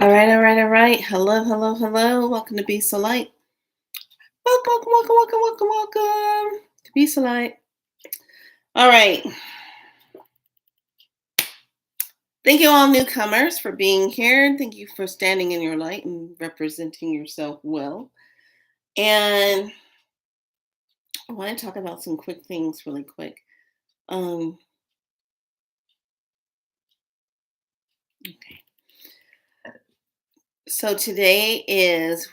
All right, all right, all right. Hello, hello, hello. Welcome to Be So Light. Welcome, welcome, welcome, welcome, welcome, welcome to Be So Light. All right. Thank you, all newcomers, for being here. Thank you for standing in your light and representing yourself well. And I want to talk about some quick things really quick. Um, okay. So today is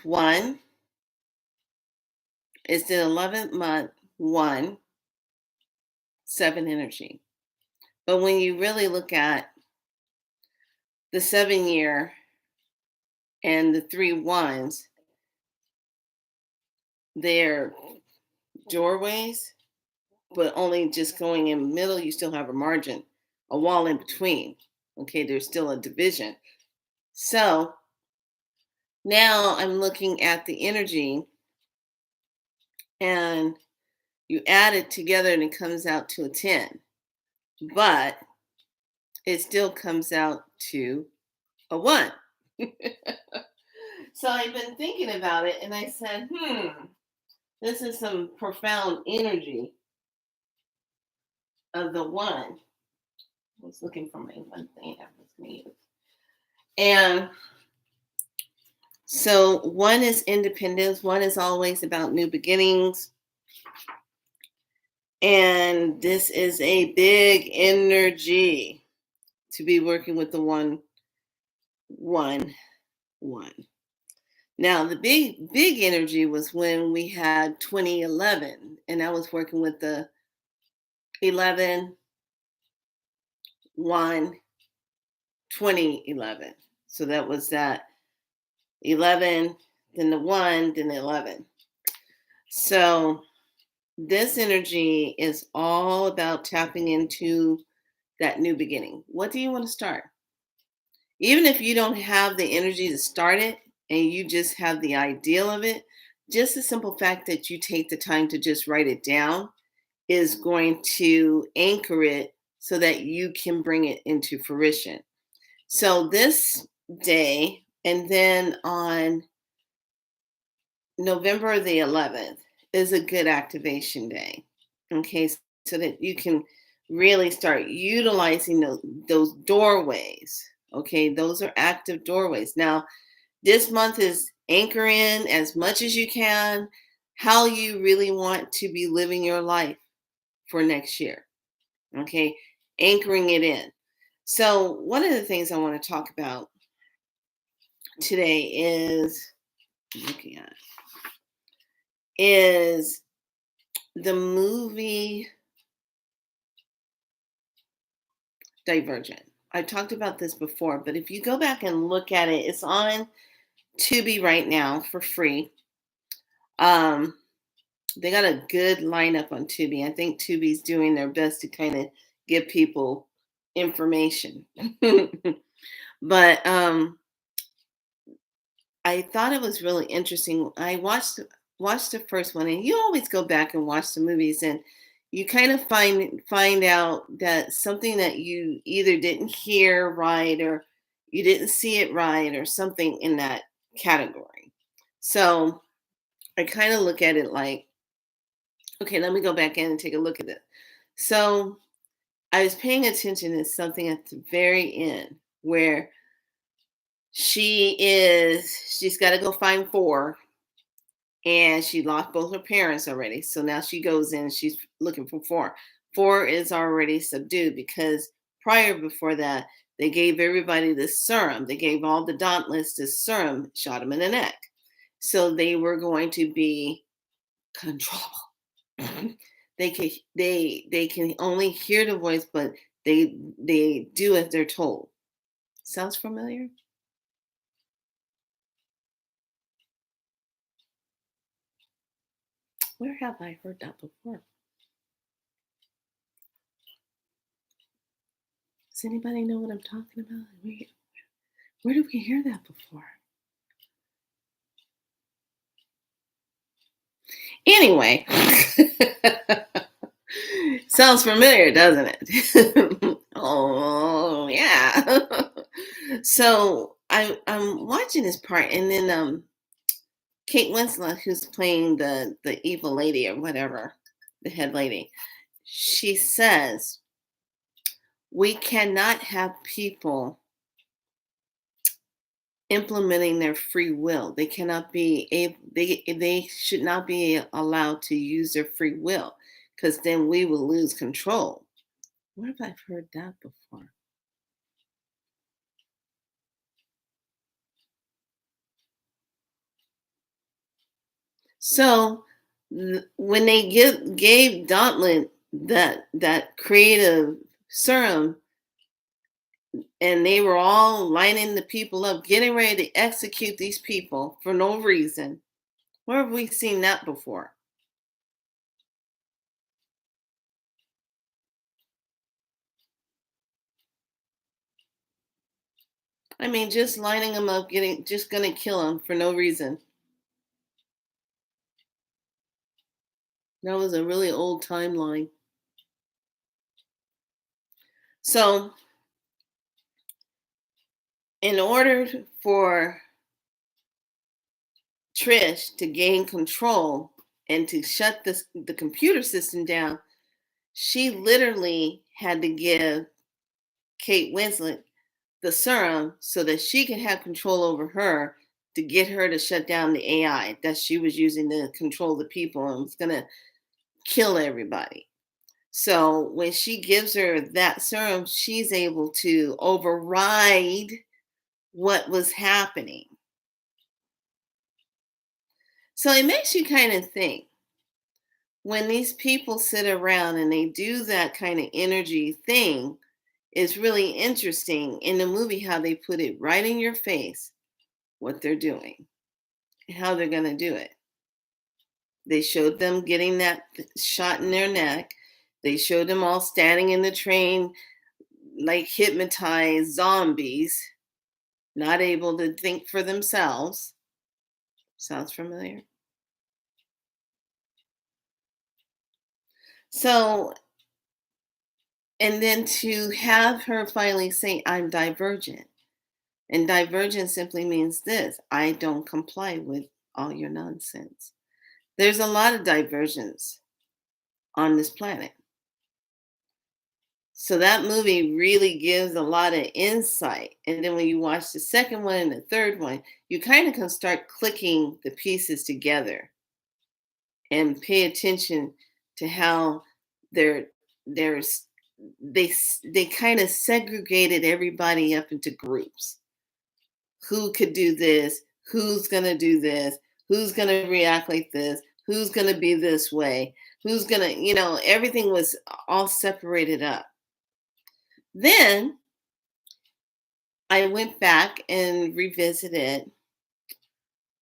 it's the 11th month, 7 energy. But when you really look at the 7 year and the 3 1s, they're doorways, but only just going in the middle, you still have a margin, a wall in between. Okay, there's still a division. So now I'm looking at the energy and you add it together and it comes out to a 10, but it still comes out to a 1. So I've been thinking about it and I said, this is some profound energy of the 1. I was looking for my one thing I was going to use. And so 1 is independence, 1 is always about new beginnings. And this is a big energy to be working with the 1, 1, 1. Now, the big energy was when we had 2011, and I was working with the 11, 1, 2011. So that was that 11, then the 1, then the 11. So this energy is all about tapping into that new beginning. What do you want to start? Even if you don't have the energy to start it and you just have the ideal of it, just the simple fact that you take the time to just write it down is going to anchor it so that you can bring it into fruition. So this day, and then on November the 11th, is a good activation day. Okay, so that you can really start utilizing those doorways. Okay, those are active doorways. Now, this month is anchor in as much as you can how you really want to be living your life for next year. Okay, anchoring it in. So, one of the things I want to talk about today looking at is the movie Divergent. I talked about this before, but if you go back and look at it, it's on Tubi right now for free. Um, they got a good lineup on Tubi. I think Tubi's doing their best to kind of give people information. But I thought it was really interesting. I watched the first one, and you always go back and watch the movies, and you kind of find out that something that you either didn't hear right or you didn't see it right or something in that category. So I kind of look at it like, okay, let me go back in and take a look at it. So I was paying attention to something at the very end where she's got to go find 4, and she lost both her parents already. So now she goes in and she's looking for 4. 4 is already subdued because before that, they gave everybody this serum. They gave all the dauntless this serum, shot them in the neck. So they were going to be controllable. They can only hear the voice, but they do as they're told. Sounds familiar? Where have I heard that before? Does anybody know what I'm talking about? Where did we hear that before? Anyway, sounds familiar, doesn't it? Oh, yeah. So I'm watching this part, and then Kate Winslet, who's playing the evil lady or whatever, the head lady, she says we cannot have people implementing their free will. They cannot be able, they should not be allowed to use their free will, because then we will lose control. Where have I heard that before? So when they gave Gauntlet that creative serum, and they were all lining the people up, getting ready to execute these people for no reason. Where have we seen that before? I mean, just lining them up, getting just gonna kill them for no reason. That was a really old timeline. So, in order for Trish to gain control and to shut the computer system down, she literally had to give Kate Winslet the serum so that she could have control over her, to get her to shut down the AI that she was using to control the people and was going to kill everybody. So when she gives her that serum, she's able to override what was happening. So it makes you kind of think, when these people sit around and they do that kind of energy thing, it's really interesting in the movie how they put it right in your face what they're doing and how they're going to do it. They showed them getting that shot in their neck. They showed them all standing in the train like hypnotized zombies, not able to think for themselves. Sounds familiar? So, and then to have her finally say, I'm divergent. And divergent simply means this: I don't comply with all your nonsense. There's a lot of divergence on this planet. So that movie really gives a lot of insight. And then when you watch the second one and the third one, you kind of can start clicking the pieces together and pay attention to how they're there's they kind of segregated everybody up into groups. Who could do this? Who's going to do this? Who's going to react like this? Who's going to be this way? Who's going to, everything was all separated up. Then I went back and revisited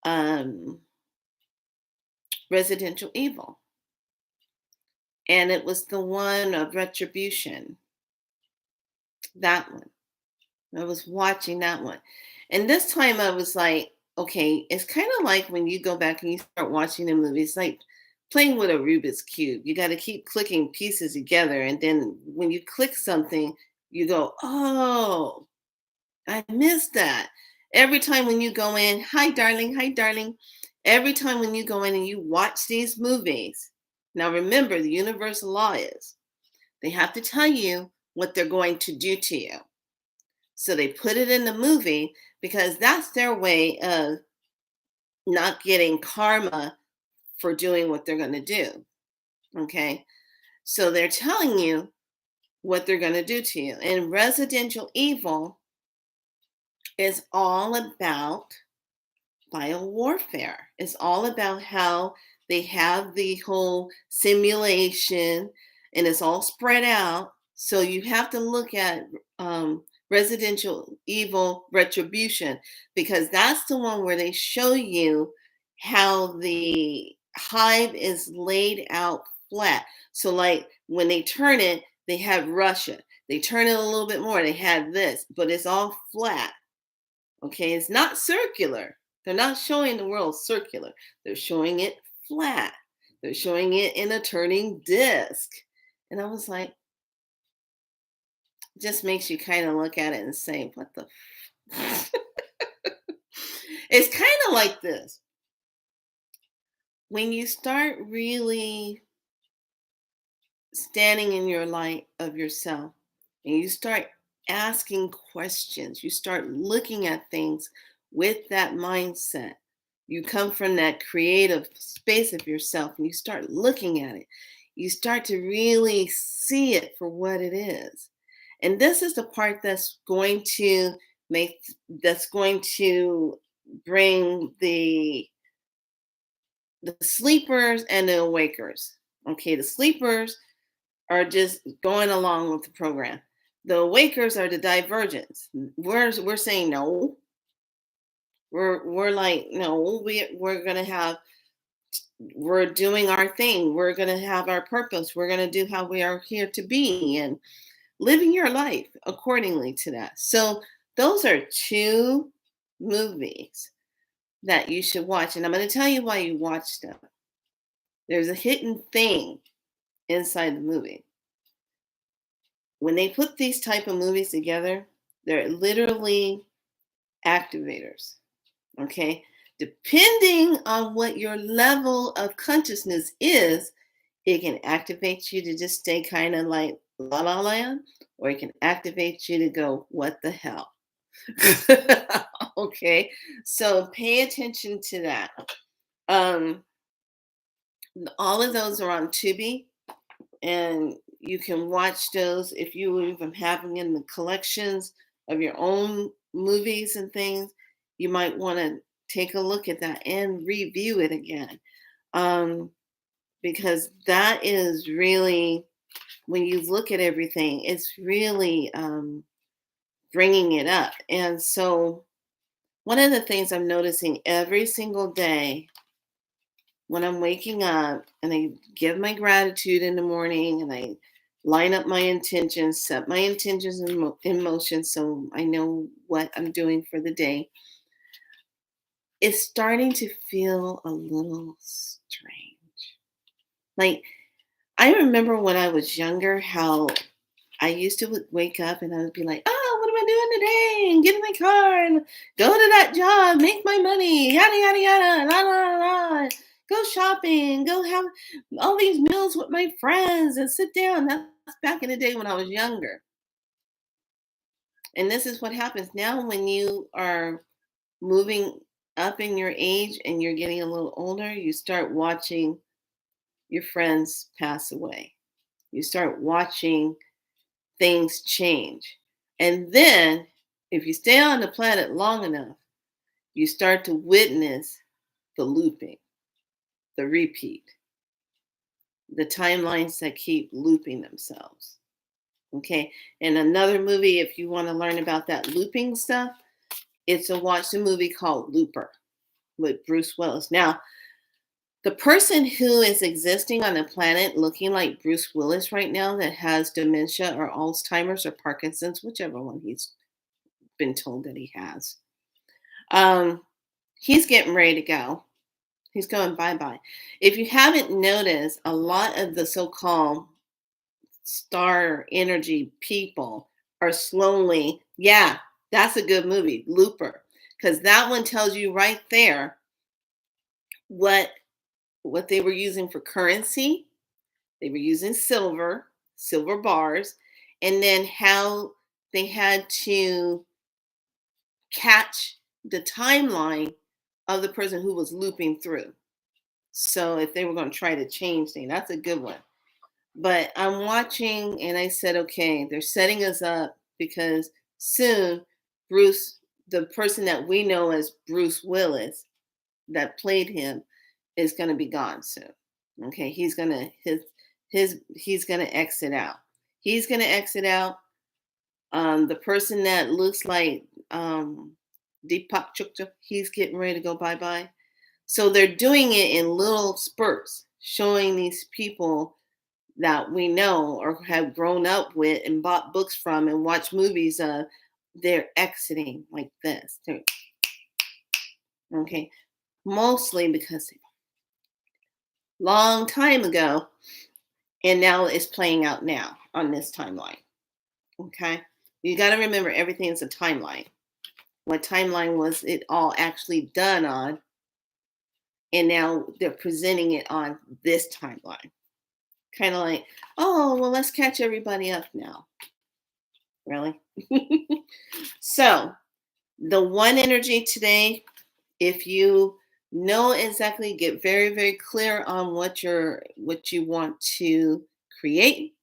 um, Residential Evil, and it was the one of Retribution. That one. I was watching that one. And this time I was like, okay, it's kind of like when you go back and you start watching a movie, it's like playing with a Rubik's Cube. You got to keep clicking pieces together. And then when you click something, you go, oh, I missed that. Every time when you go in, hi, darling, hi, darling. Every time when you go in and you watch these movies, now remember, the universal law is they have to tell you what they're going to do to you. So they put it in the movie because that's their way of not getting karma for doing what they're going to do. Okay. So they're telling you what they're going to do to you. And Residential Evil is all about biowarfare. It's all about how they have the whole simulation and it's all spread out. So you have to look at Residential Evil Retribution, because that's the one where they show you how the hive is laid out flat. So, like when they turn it, they have Russia. They turn it a little bit more, they have this, but it's all flat. Okay, it's not circular. They're not showing the world circular. They're showing it flat. They're showing it in a turning disc. And I was like, just makes you kind of look at it and say, what the? It's kind of like this. When you start really standing in your light of yourself and you start asking questions, you start looking at things with that mindset. You come from that creative space of yourself and you start looking at it. You start to really see it for what it is. And this is the part make that's going to bring the sleepers and the awakers. Okay, the sleepers are just going along with the program. The awakers are the divergents. We're saying no. We're like no. We're doing our thing. We're gonna have our purpose. We're gonna do how we are here to be and living your life accordingly to that. So those are two movies that you should watch, and I'm going to tell you why you watch them. There's a hidden thing inside the movie. When they put these type of movies together, they're literally activators. Okay? Depending on what your level of consciousness is, it can activate you to just stay kind of like la la land, or it can activate you to go, what the hell? Okay, so pay attention to that. Um, all of those are on Tubi, and you can watch those if you even have them in the collections of your own movies and things. You might want to take a look at that and review it again, um, because that is really, when you look at everything, it's really bringing it up. And so, one of the things I'm noticing every single day when I'm waking up and I give my gratitude in the morning and I line up my intentions, set my intentions in motion so I know what I'm doing for the day, it's starting to feel a little strange. Like, I remember when I was younger how I used to wake up and I would be like, oh, what am I doing today? And get in my car and go to that job, make my money, yada, yada, yada, la, la, la, la. Go shopping, go have all these meals with my friends and sit down. That's back in the day when I was younger. And this is what happens now when you are moving up in your age and you're getting a little older, you start watching your friends pass away. You start watching things change. And then, if you stay on the planet long enough, you start to witness the looping, the repeat, the timelines that keep looping themselves. Okay. And another movie, if you want to learn about that looping stuff, watch the movie called Looper with Bruce Willis. Now, the person who is existing on the planet looking like Bruce Willis right now that has dementia or Alzheimer's or Parkinson's, whichever one he's been told that he has. He's getting ready to go. He's going bye-bye. If you haven't noticed, a lot of the so-called star energy people are slowly, yeah, that's a good movie, Looper, because that one tells you right there what they were using for currency. They were using silver bars, and then how they had to catch the timeline of the person who was looping through. So if they were going to try to change things, that's a good one. But I'm watching and I said, okay, they're setting us up because soon Bruce, the person that we know as Bruce Willis that played him, is going to be gone soon. Okay, he's going to he's going to exit out. He's going to exit out. The person that looks like Deepak Chopra, he's getting ready to go bye-bye. So they're doing it in little spurts, showing these people that we know or have grown up with and bought books from and watched movies of, they're exiting like this. Okay. Mostly because long time ago, and now it's playing out now on this timeline. Okay. You got to remember everything is a timeline. what timeline was it all actually done on, and now they're presenting it on this timeline. Kind of like, oh, well, let's catch everybody up now. Really? So, the one energy today, if you know exactly, get very, very clear on what you want to create,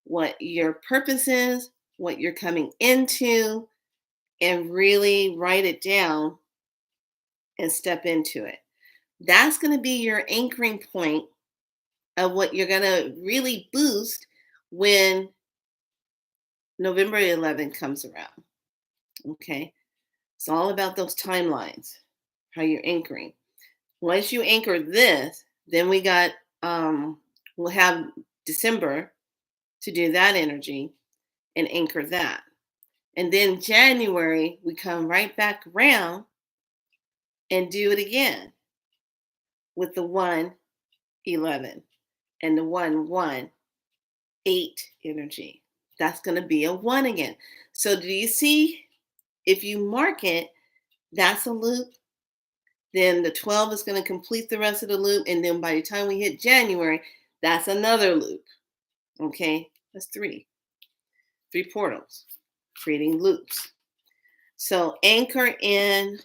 what your purpose is, what you're coming into, and really write it down and step into it. That's going to be your anchoring point of what you're going to really boost when November 11th comes around. Okay. It's all about those timelines, how you're anchoring. Once you anchor this, then we'll have December to do that energy and anchor that. And then January, we come right back around and do it again with the 111 and the 118 energy. That's going to be a 1 again. So do you see, if you mark it, that's a loop. Then the 12 is going to complete the rest of the loop. And then by the time we hit January, that's another loop. Okay, that's three portals, creating loops. So anchor in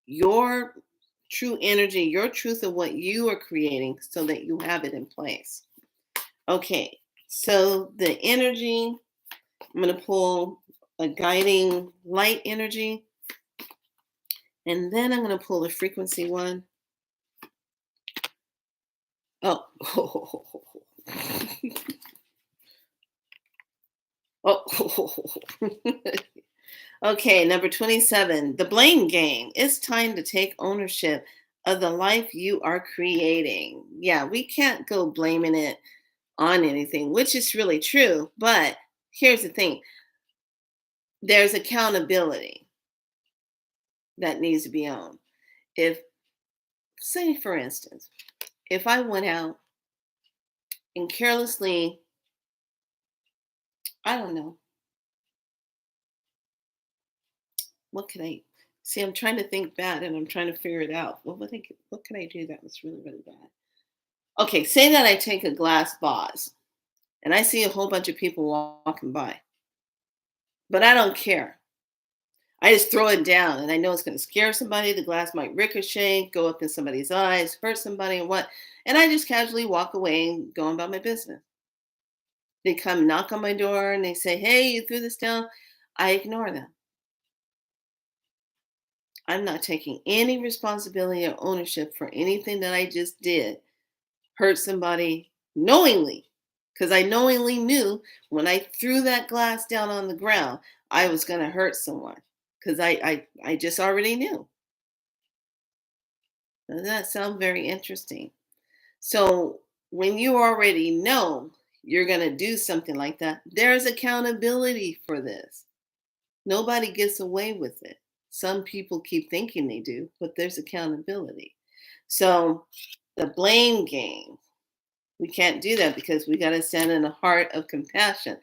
your true energy, your truth of what you are creating so that you have it in place. Okay, so the energy, I'm going to pull a guiding light energy, and then I'm going to pull the frequency one. Oh, oh. Okay, number 27, the blame game. It's time to take ownership of the life you are creating. Yeah, we can't go blaming it on anything, which is really true. But here's the thing, there's accountability that needs to be owned. If, say, for instance, if I went out and carelessly, I don't know, what could I see? I'm trying to think bad and I'm trying to figure it out. What could I do that was really, really bad? Okay, say that I take a glass vase and I see a whole bunch of people walking by, but I don't care. I just throw it down and I know it's going to scare somebody. The glass might ricochet, go up in somebody's eyes, hurt somebody, and what. And I just casually walk away and go about my business. They come knock on my door and they say, hey, you threw this down. I ignore them. I'm not taking any responsibility or ownership for anything that I just did, hurt somebody knowingly. Because I knowingly knew when I threw that glass down on the ground, I was going to hurt someone. Because I just already knew. Doesn't that sound very interesting? So when you already know you're going to do something like that, there's accountability for this. Nobody gets away with it. Some people keep thinking they do, but there's accountability. So the blame game, we can't do that because we got to stand in a heart of compassion.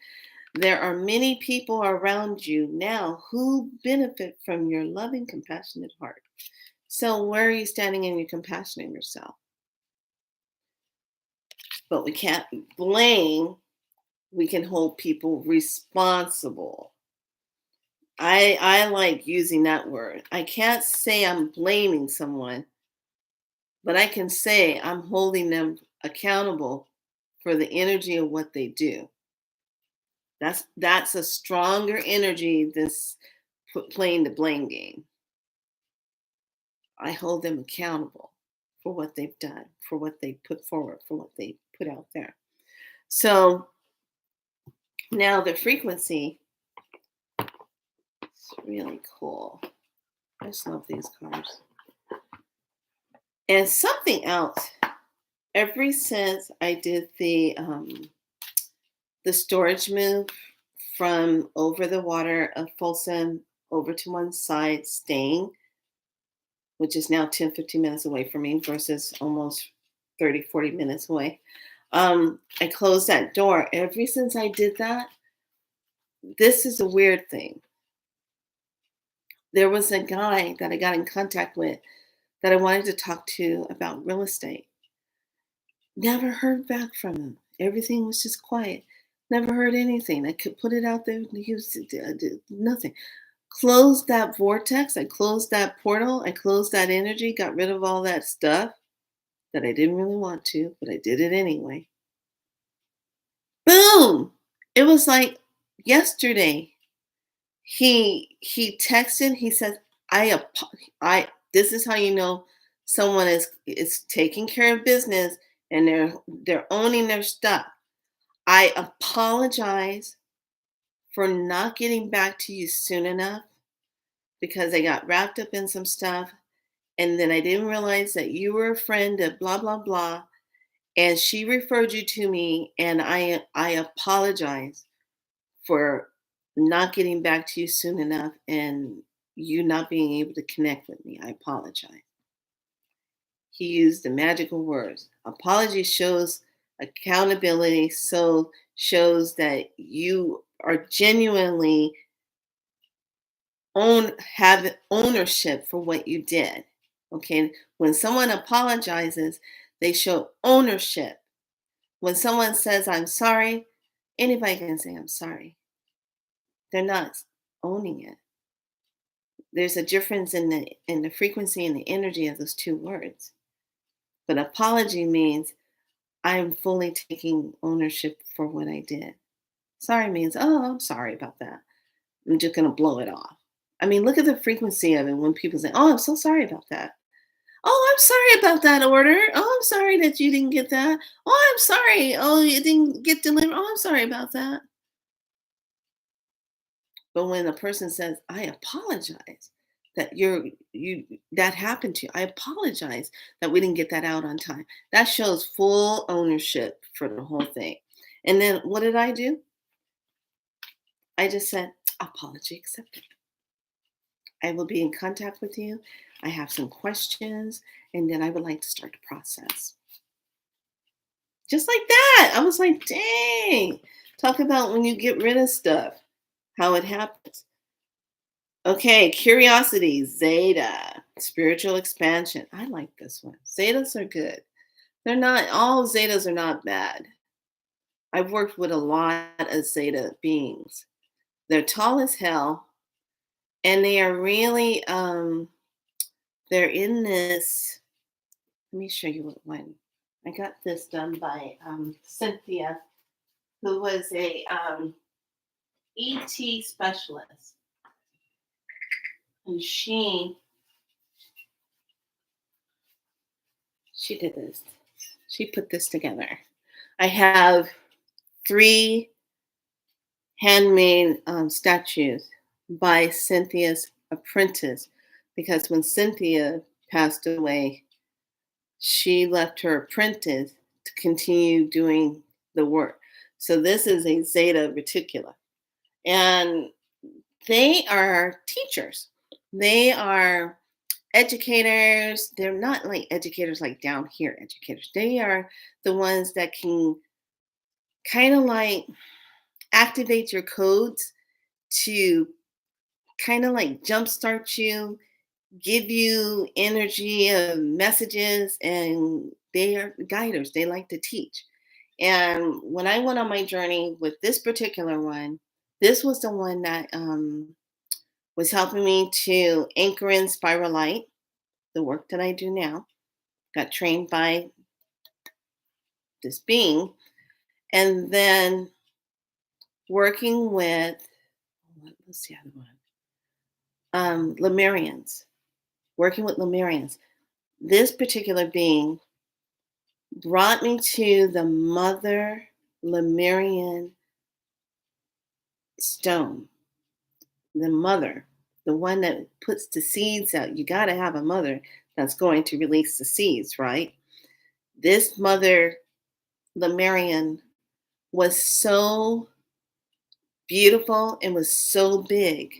There are many people around you now who benefit from your loving, compassionate heart. So where are you standing in your compassion in yourself? But we can't blame. We can hold people responsible. I like using that word. I can't say I'm blaming someone, but I can say I'm holding them accountable for the energy of what they do. That's a stronger energy than playing the blame game. I hold them accountable for what they've done, for what they put forward, for what they put out there. So now the frequency is really cool. I just love these cards. And something else, ever since I did the storage move from over the water of Folsom over to one side, staying, which is now 10, 15 minutes away from me versus almost 30, 40 minutes away. I closed that door. Ever since I did that, this is a weird thing. there was a guy that I got in contact with that I wanted to talk to about real estate. Never heard back from him. Everything was just quiet. Never heard anything. I could put it out there. He was did nothing. Closed that vortex. I closed that portal. I closed that energy. Got rid of all that stuff that I didn't really want to, but I did it anyway. Boom! It was like yesterday. He texted. He says, I. This is how you know someone is taking care of business and they're owning their stuff. I apologize for not getting back to you soon enough because I got wrapped up in some stuff, and then I didn't realize that you were a friend of blah blah blah, and she referred you to me, and I apologize for not getting back to you soon enough and you not being able to connect with me. I apologize. He used the magical words. Apology shows accountability, so shows that you are genuinely have ownership for what you did. Okay. When someone apologizes, they show ownership. When someone says, I'm sorry, anybody can say, I'm sorry. They're not owning it. There's a difference in the frequency and the energy of those two words. But apology means I'm fully taking ownership for what I did. Sorry means, oh, I'm sorry about that. I'm just going to blow it off. I mean, look at the frequency of it when people say, oh, I'm so sorry about that. Oh, I'm sorry about that order. Oh, I'm sorry that you didn't get that. Oh, I'm sorry. Oh, you didn't get delivered. Oh, I'm sorry about that. But when a person says, I apologize that you that happened to you. I apologize that we didn't get that out on time. That shows full ownership for the whole thing. And then what did I do? I just said, apology accepted. I will be in contact with you. I have some questions, and then I would like to start the process. Just like that. I was like, dang. Talk about when you get rid of stuff, how it happens. Okay, curiosity, zeta, spiritual expansion. I like this one. Zetas are good. They're not, all zetas are not bad. I've worked with a lot of zeta beings. They're tall as hell, and they are really, they're in this. Let me show you what one. I got this done by Cynthia, who was a ET specialist, and she did this. She put this together. I have 3 handmade statues by Cynthia's apprentice, because when Cynthia passed away, she left her apprentice to continue doing the work. So this is a Zeta Reticula. And they are teachers. They are educators. They're not like educators like down here educators. They are the ones that can kind of like activate your codes to kind of like jumpstart you, give you energy of messages, and they are guiders. They like to teach. And when I went on my journey with this particular one, this was the one that was helping me to anchor in spiral light, the work that I do now. Got trained by this being, and then working with, what's the other one? Lemurians. Working with Lemurians. This particular being brought me to the mother Lemurian stone. The mother, the one that puts the seeds out. You got to have a mother that's going to release the seeds, right? This mother Lemurian was so beautiful and was so big.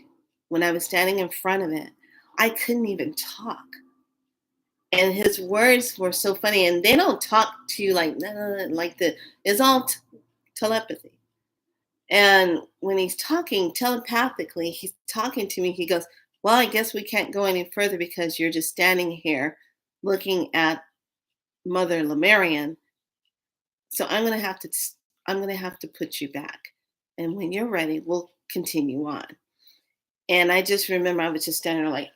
When I was standing in front of it, I couldn't even talk. And his words were so funny, and they don't talk to you like the. It's all telepathy. And when he's talking telepathically, he's talking to me. He goes, well, I guess we can't go any further because you're just standing here looking at Mother Lemurian. So I'm going to have to put you back. And when you're ready, we'll continue on. And I just remember I was just standing there like,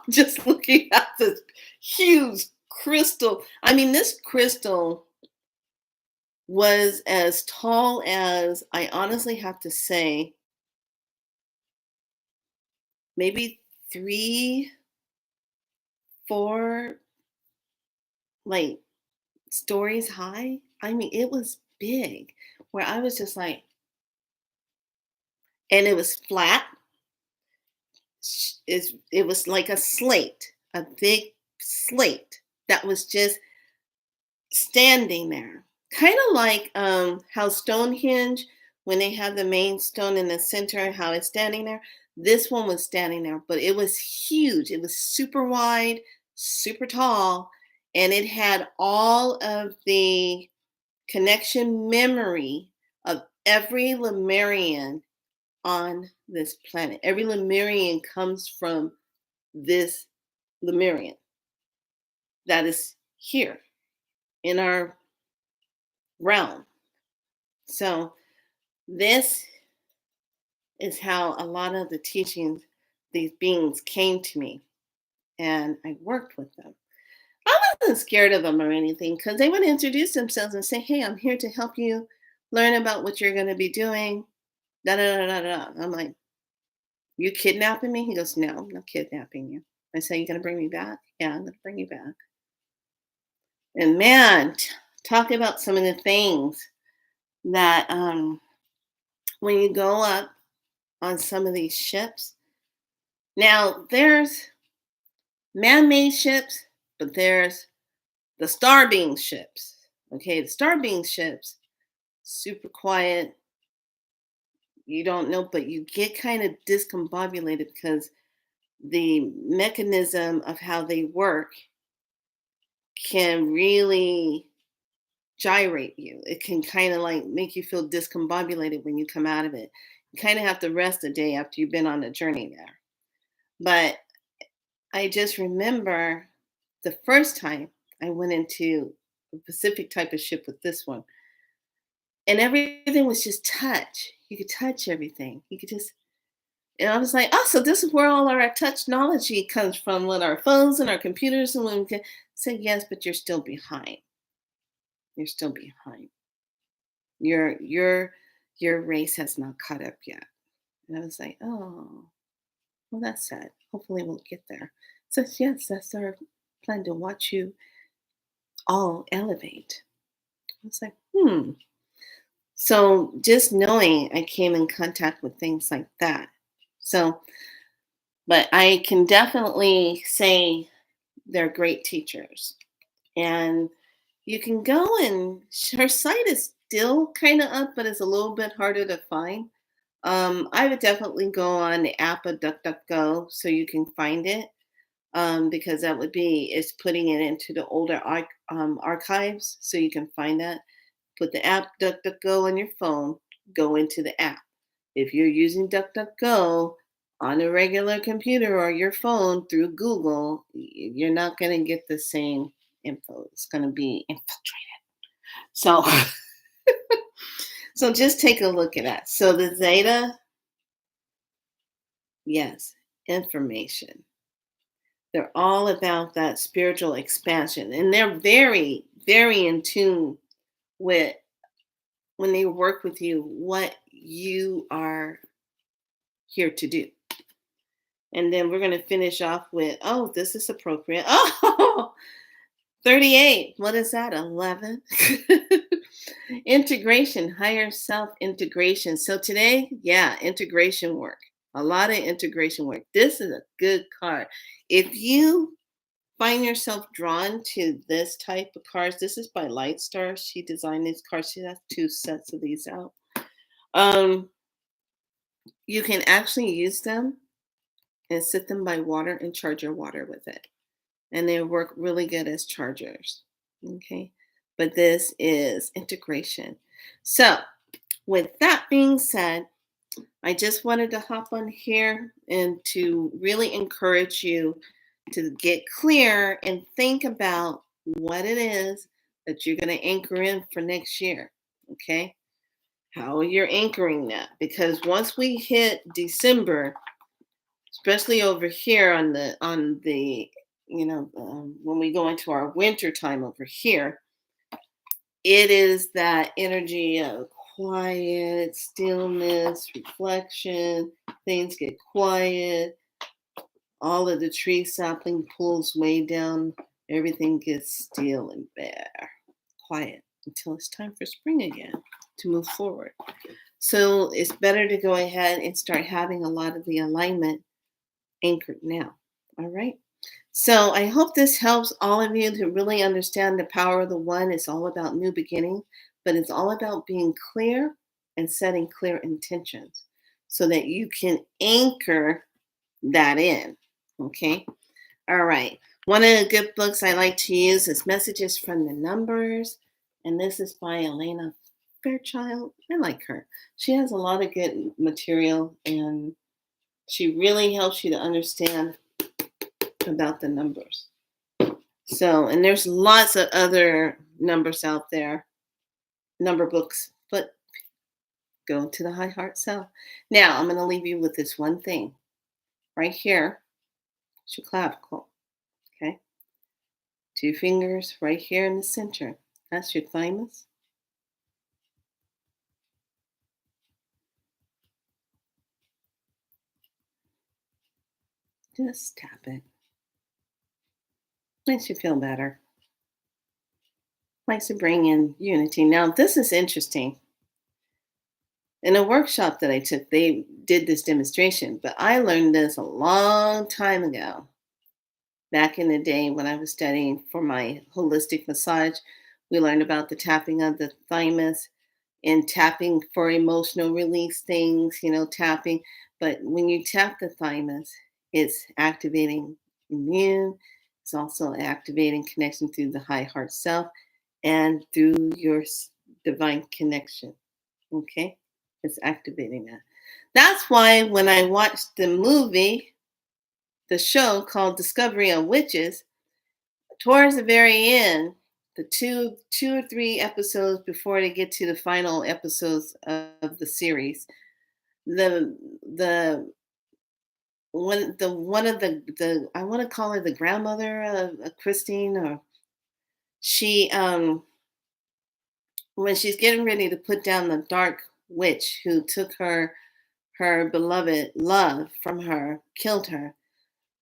just looking at this huge crystal. I mean, this crystal was as tall as, I honestly have to say, maybe 3, 4, like, stories high. I mean, it was big, where I was just like, and it was flat. It was like a slate, a big slate that was just standing there. Kind of like how Stonehenge, when they have the main stone in the center, how it's standing there. This one was standing there, but it was huge. It was super wide, super tall, and it had all of the connection memory of every Lemurian on this planet. Every Lemurian comes from this Lemurian that is here in our realm. So, this is how a lot of the teachings, these beings came to me, and I worked with them. I wasn't scared of them or anything because they would introduce themselves and say, "Hey, I'm here to help you learn about what you're going to be doing." Da da da da da. I'm like, "You kidnapping me?" He goes, "No, I'm not kidnapping you." I say, "You gonna bring me back?" "Yeah, I'm gonna bring you back." And man, talk about some of the things that when you go up on some of these ships. Now there's man-made ships, but there's the Star Beam ships. Okay, the Star Beam ships, super quiet. You don't know, but you get kind of discombobulated because the mechanism of how they work can really gyrate you. It can kind of like make you feel discombobulated when you come out of it. You kind of have to rest a day after you've been on a journey there. But I just remember the first time I went into a Pacific type of ship with this one, and everything was just touch. You could touch everything. You could just, and I was like, oh, so this is where all our technology comes from with our phones and our computers. And when we can say, yes, but you're still behind. You're still behind. Your race has not caught up yet. And I was like, oh, well, that's sad. Hopefully we'll get there. So yes, that's our plan, to watch you all elevate. I was like, hmm. So just knowing I came in contact with things like that. So, but I can definitely say they're great teachers. And you can go, and her site is still kind of up, but it's a little bit harder to find. I would definitely go on the app of DuckDuckGo so you can find it, because that would be, it's putting it into the older archives so you can find that. Put the app DuckDuckGo on your phone, go into the app. If you're using DuckDuckGo on a regular computer or your phone through Google, you're not going to get the same info. It's going to be infiltrated. So, so just take a look at that. So the Zeta, yes, information. They're all about that spiritual expansion, and they're very, very in tune with, when they work with you, what you are here to do. And then we're going to finish off with, oh, this is appropriate. Oh, 38. What is that? 11. Integration, higher self integration. So today, yeah, integration work. A lot of integration work. This is a good card. If you find yourself drawn to this type of cards, this is by Lightstar. She designed these cards. She has 2 sets of these out. You can actually use them and sit them by water and charge your water with it. And they work really good as chargers. Okay. But this is integration. So, with that being said, I just wanted to hop on here and to really encourage you to get clear and think about what it is that you're going to anchor in for next year. Okay. How you're anchoring that. Because once we hit December, especially over here on the when we go into our winter time over here, it is that energy of quiet, stillness, reflection. Things get quiet. All of the tree sapling pulls way down. Everything gets still and bare, quiet until it's time for spring again to move forward. So it's better to go ahead and start having a lot of the alignment anchored now. All right. So I hope this helps all of you to really understand the power of the one. It's all about new beginning, but it's all about being clear and setting clear intentions so that you can anchor that in. Okay. All right. One of the good books I like to use is Messages from the Numbers. And this is by Elena Fairchild. I like her. She has a lot of good material and she really helps you to understand about the numbers. So, and there's lots of other numbers out there, number books, but go to the high heart self. Now, I'm going to leave you with this one thing right here. It's your clavicle. Okay. Two fingers right here in the center. That's your thymus. Just tap it. Makes you feel better. Likes to bring in unity. Now, this is interesting. In a workshop that I took, they did this demonstration, but I learned this a long time ago. Back in the day when I was studying for my holistic massage, we learned about the tapping of the thymus and tapping for emotional release things, tapping. But when you tap the thymus, it's activating immune. It's also activating connection through the high heart self and through your divine connection. Okay? It's activating that. That's why when I watched the show called Discovery of Witches, towards the very end, the two or three episodes before they get to the final episodes of the series, the one of the I want to call her the grandmother of Christine, or she when she's getting ready to put down the dark witch who took her beloved love from her, killed her.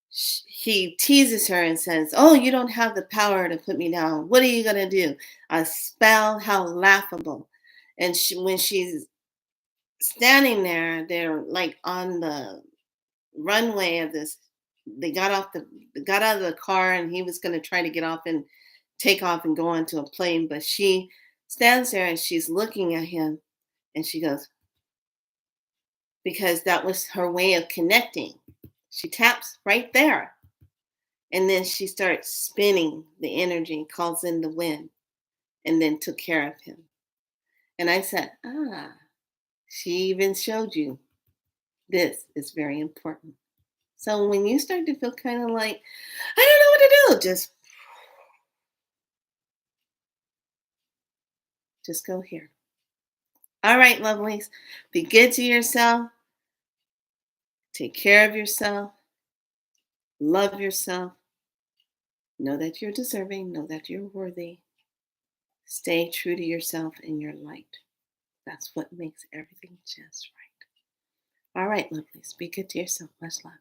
He teases her and says, "Oh, you don't have the power to put me down. What are you going to do? A spell? How laughable." And when she's standing there, they're like on the runway of this. Got out of the car, and he was going to try to get off and take off and go onto a plane. But she stands there and she's looking at him, and she goes, because that was her way of connecting. She taps right there. And then she starts spinning the energy, calls in the wind, and then took care of him. And I said, she even showed you this is very important. So when you start to feel kind of like, I don't know what to do, just go here. All right, lovelies, be good to yourself. Take care of yourself. Love yourself. Know that you're deserving. Know that you're worthy. Stay true to yourself and your light. That's what makes everything just right. All right, lovelies. Be good to yourself. Much love.